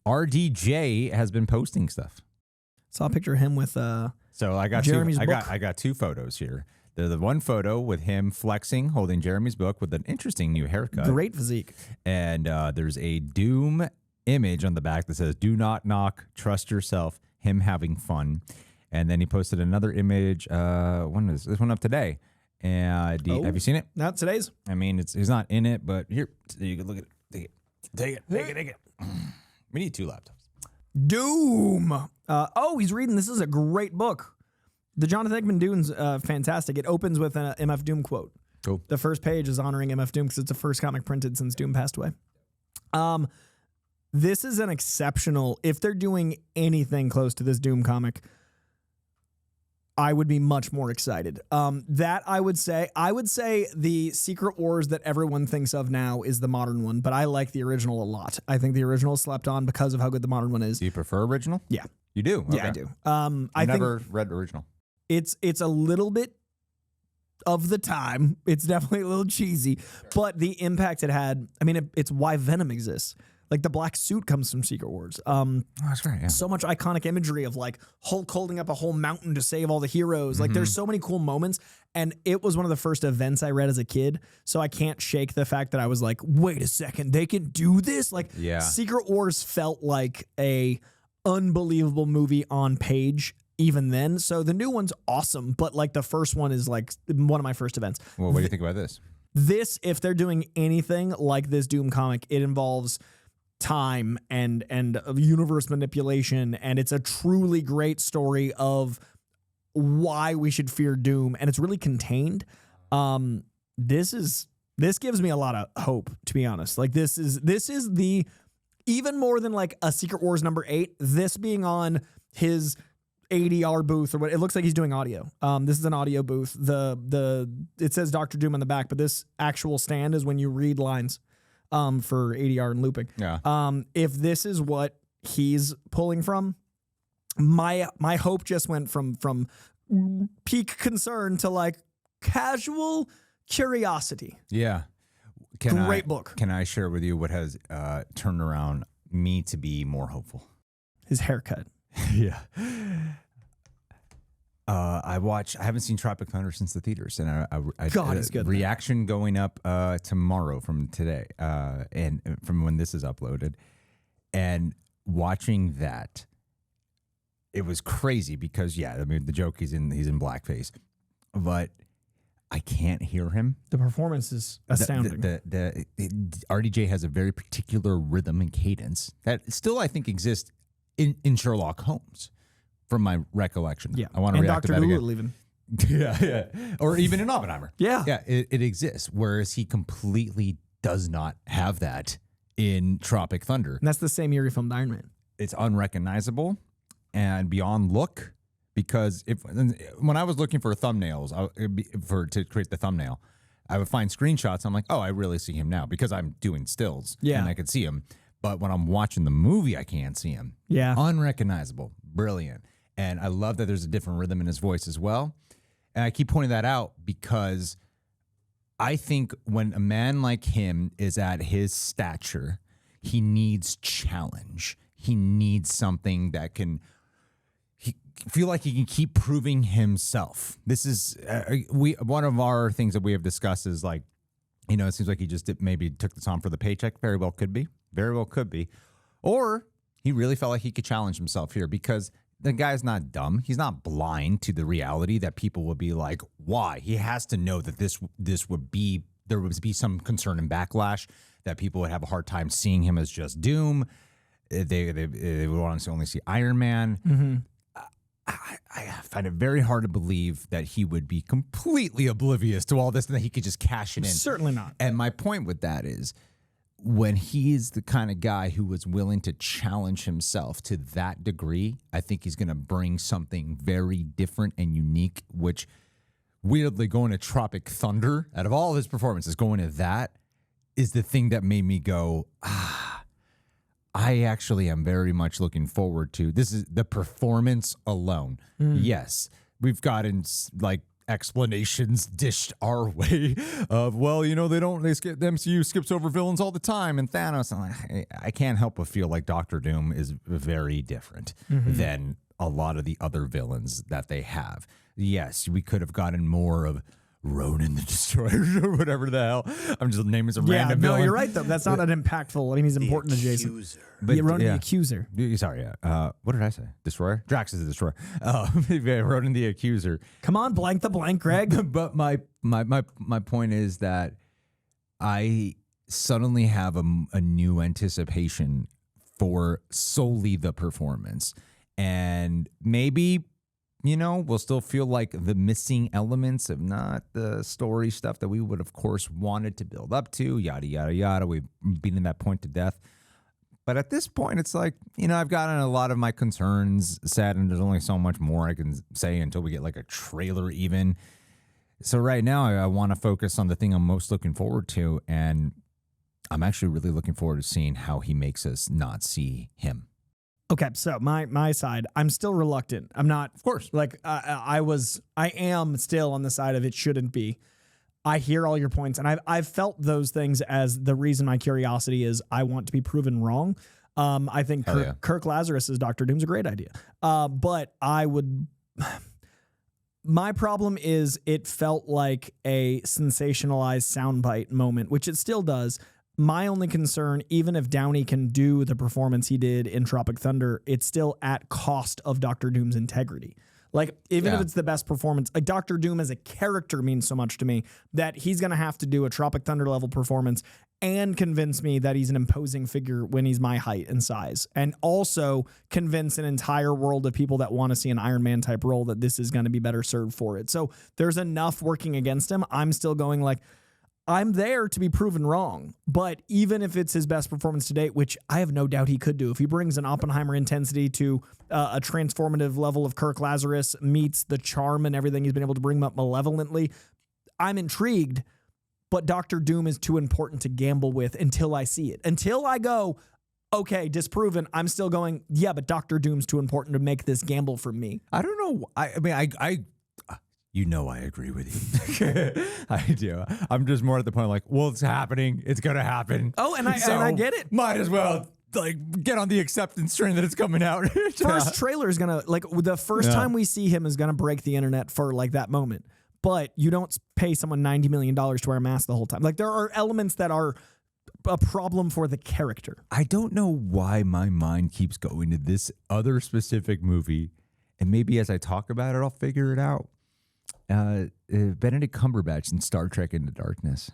RDJ has been posting stuff. Saw a picture of him with So I got Jeremy's book. I got 2 photos here. The one photo with him flexing, holding Jeremy's book with an interesting new haircut. Great physique. And there's a Doom image on the back that says, "Do not knock, trust yourself," him having fun. And then he posted another image. When is this one up today? And have you seen it? Not today's. I mean, he's not in it, but here, you can look at it. Take it. We need 2 laptops. Doom. He's reading. This is a great book. The Jonathan Hickman Dune's fantastic. It opens with an MF Doom quote. Cool. The first page is honoring MF Doom because it's the first comic printed since Doom passed away. This is an exceptional. If they're doing anything close to this Doom comic, I would be much more excited. That I would say the Secret Wars that everyone thinks of now is the modern one, but I like the original a lot. I think the original is slept on because of how good the modern one is. Do you prefer original? Yeah. You do? Okay. Yeah, I do. I never read original. It's a little bit of the time. It's definitely a little cheesy, but the impact it had, I mean, it's why Venom exists. Like the black suit comes from Secret Wars. That's right. Yeah. So much iconic imagery of like Hulk holding up a whole mountain to save all the heroes. Like there's so many cool moments. And it was one of the first events I read as a kid. So I can't shake the fact that I was like, wait a second, they can do this? Like Secret Wars felt like a unbelievable movie on page even then. So the new one's awesome. But like the first one is like one of my first events. Well, what do you think about this? This, if they're doing anything like this Doom comic, it involves time and universe manipulation, and it's a truly great story of why we should fear Doom, and it's really contained. This gives me a lot of hope, to be honest. Like this is the, even more than like a Secret Wars #8, this being on his ADR booth or what, it looks like he's doing audio. This is an audio booth. It says Dr. Doom on the back, but this actual stand is when you read lines for ADR and looping. Yeah. If this is what he's pulling from, my hope just went from peak concern to like casual curiosity. Yeah. Great book. Can I share with you what has turned around me to be more hopeful? His haircut. Yeah. I haven't seen Tropic Thunder since the theaters, and God, it's good. Reaction going up tomorrow from today, and from when this is uploaded, and watching that, it was crazy because I mean the joke he's in blackface, but I can't hear him. The performance is astounding. RDJ has a very particular rhythm and cadence that still I think exists in Sherlock Holmes, from my recollection. Yeah, I want to react to that again. Even. Yeah, or even in Oppenheimer. Yeah, it exists. Whereas he completely does not have that in Tropic Thunder. And that's the same year he filmed Iron Man. It's unrecognizable and beyond look. Because when I was looking for thumbnails to create the thumbnail, I would find screenshots. I'm like, oh, I really see him now because I'm doing stills. Yeah, and I could see him. But when I'm watching the movie, I can't see him. Yeah, unrecognizable, brilliant. And I love that there's a different rhythm in his voice as well. And I keep pointing that out because I think when a man like him is at his stature, he needs challenge. He needs something that can feel like he can keep proving himself. This is one of our things that we have discussed is like, you know, it seems like he just maybe took this on for the paycheck. Very well could be. Or he really felt like he could challenge himself here because the guy's not dumb. He's not blind to the reality that people would be like, why? He has to know that there would be some concern and backlash, that people would have a hard time seeing him as just Doom. They would want to only see Iron Man. Mm-hmm. I find it very hard to believe that he would be completely oblivious to all this and that he could just cash it in. Certainly not. And my point with that is, when he is the kind of guy who was willing to challenge himself to that degree, I think he's going to bring something very different and unique, which weirdly going to Tropic Thunder, out of all of his performances, going to that is the thing that made me go, I actually am very much looking forward to. This is the performance alone. Yes, we've gotten like explanations dished our way of, well, the MCU skips over villains all the time, and Thanos. I can't help but feel like Doctor Doom is very different than a lot of the other villains that they have. Yes, we could have gotten more of Ronan the Destroyer or whatever the hell. I'm just naming some random villain. No, you're right, though. That's not an impactful. I mean, he's important to Jason. But Ronan the Accuser. Sorry, what did I say? Destroyer? Drax is the Destroyer. Ronan the Accuser. Come on, blank the blank, Greg. But my point is that I suddenly have a new anticipation for solely the performance. And maybe, we'll still feel like the missing elements of not the story stuff that we would, of course, wanted to build up to, yada, yada, yada. We've beaten that point to death. But at this point, it's like, I've gotten a lot of my concerns set, and there's only so much more I can say until we get like a trailer even. So right now, I want to focus on the thing I'm most looking forward to. And I'm actually really looking forward to seeing how he makes us not see him. Okay, so my side, I'm still reluctant. I'm not, of course, like I am still on the side of it shouldn't be. I hear all your points, and I've felt those things as the reason my curiosity is I want to be proven wrong. I think Kirk Lazarus as Dr. Doom's a great idea, but my problem is it felt like a sensationalized soundbite moment, which it still does. My only concern, even if Downey can do the performance he did in Tropic Thunder, it's still at cost of Dr. Doom's integrity. Like, even if it's the best performance, like Dr. Doom as a character means so much to me that he's going to have to do a Tropic Thunder level performance and convince me that he's an imposing figure when he's my height and size. And also convince an entire world of people that want to see an Iron Man type role that this is going to be better served for it. So there's enough working against him. I'm still going like, I'm there to be proven wrong, but even if it's his best performance to date, which I have no doubt he could do, if he brings an Oppenheimer intensity to a transformative level of Kirk Lazarus, meets the charm and everything he's been able to bring up malevolently, I'm intrigued, but Dr. Doom is too important to gamble with until I see it. Until I go, okay, disproven, I'm still going, yeah, but Dr. Doom's too important to make this gamble for me. I don't know. I agree with you. I do. I'm just more at the point like, well, it's happening. It's going to happen. Oh, and I get it. Might as well get on the acceptance train that it's coming out. First trailer is going to, like, the first time we see him is going to break the internet for like that moment. But you don't pay someone $90 million to wear a mask the whole time. Like, there are elements that are a problem for the character. I don't know why my mind keeps going to this other specific movie. And maybe as I talk about it, I'll figure it out. Benedict Cumberbatch in Star Trek Into Darkness.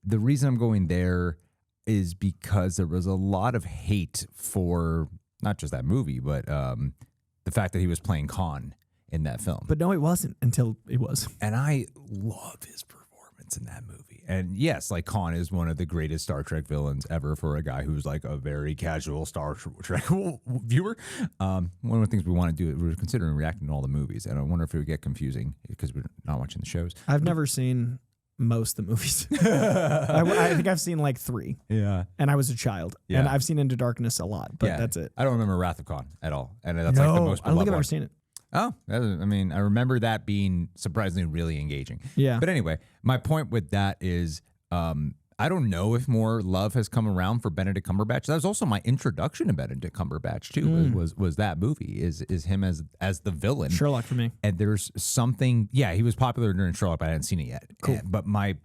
The reason I'm going there is because there was a lot of hate for not just that movie, but the fact that he was playing Khan in that film. But no, it wasn't until it was. And I love his performance in that movie. And yes, like Khan is one of the greatest Star Trek villains ever for a guy who's like a very casual Star Trek viewer. One of the things we want to do, we're considering reacting to all the movies. And I wonder if it would get confusing because we're not watching the shows. I've never seen most of the movies. I think I've seen like 3. Yeah. And I was a child. Yeah. And I've seen Into Darkness a lot, but that's it. I don't remember Wrath of Khan at all. And that's like the most beloved I don't think I've one. ever seen it. Oh, I mean, I remember that being surprisingly really engaging. Yeah. But anyway, my point with that is I don't know if more love has come around for Benedict Cumberbatch. That was also my introduction to Benedict Cumberbatch too. Was that movie is him as the villain. Sherlock for me. And there's something. Yeah, he was popular during Sherlock, but I hadn't seen it yet. Cool. But my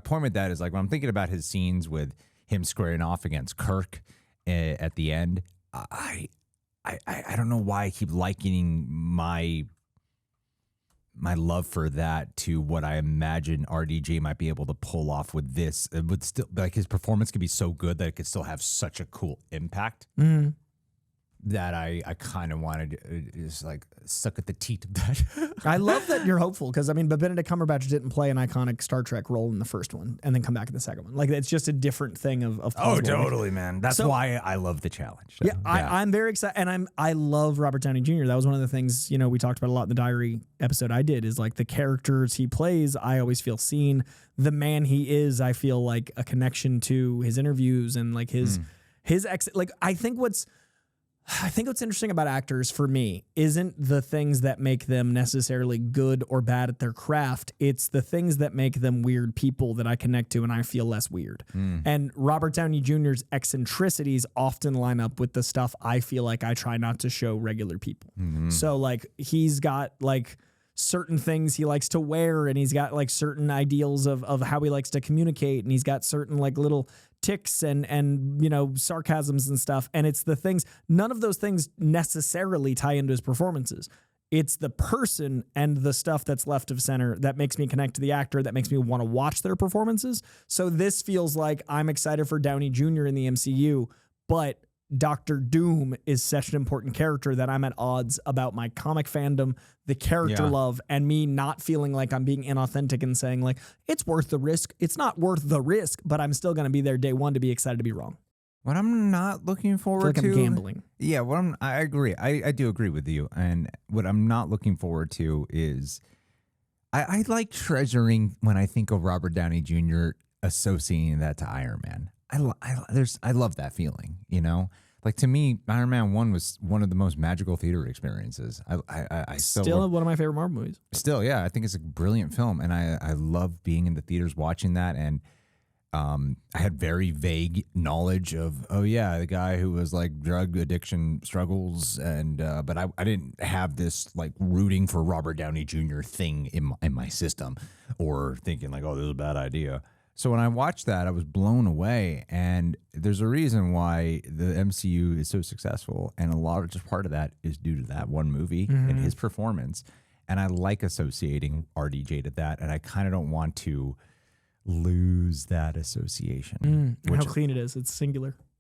point with that is like when I'm thinking about his scenes with him squaring off against Kirk at the end, I don't know why I keep likening my love for that to what I imagine RDJ might be able to pull off with this. It would still like his performance could be so good that it could still have such a cool impact that I kind of wanted to just like suck at the teat of that. I love that you're hopeful because but Benedict Cumberbatch didn't play an iconic Star Trek role in the first one and then come back in the second one. Like it's just a different thing of oh, totally, man. That's why I love the challenge. So, I'm very excited, and I love Robert Downey Jr. That was one of the things we talked about a lot in the Diary episode I did. Is like the characters he plays, I always feel seen. The man he is, I feel like a connection to his interviews and like his exit. Like I think what's I think what's interesting about actors for me isn't the things that make them necessarily good or bad at their craft. It's the things that make them weird people that I connect to and I feel less weird. And Robert Downey Jr.'s eccentricities often line up with the stuff I feel like I try not to show regular people. So like he's got like certain things he likes to wear, and he's got like certain ideals of how he likes to communicate, and he's got certain like little ticks and you know, sarcasms and stuff. And it's the things, none of those things necessarily tie into his performances. It's the person and the stuff that's left of center that makes me connect to the actor, that makes me want to watch their performances. So this feels like I'm excited for Downey Jr. in the MCU, but Doctor Doom is such an important character that I'm at odds about my comic fandom, the character love, and me not feeling like I'm being inauthentic and saying like, it's worth the risk. It's not worth the risk, but I'm still going to be there day one to be excited to be wrong. What I'm not looking forward I feel like to, I'm gambling. Yeah, I agree. I do agree with you. And what I'm not looking forward to is I like treasuring when I think of Robert Downey Jr. associating that to Iron Man. I love that feeling, you know? Like to me, Iron Man 1 was one of the most magical theater experiences. I still one of my favorite Marvel movies. Still, yeah, I think it's a brilliant film, and I love being in the theaters watching that. And I had very vague knowledge of, oh yeah, the guy who was like drug addiction struggles, and but I didn't have this like rooting for Robert Downey Jr. thing in my system, or thinking like, oh, this is a bad idea. So when I watched that, I was blown away, and there's a reason why the MCU is so successful, and a large part of that is due to that one movie and his performance. And I like associating RDJ to that, and I kind of don't want to lose that association. How clean it is. It's singular.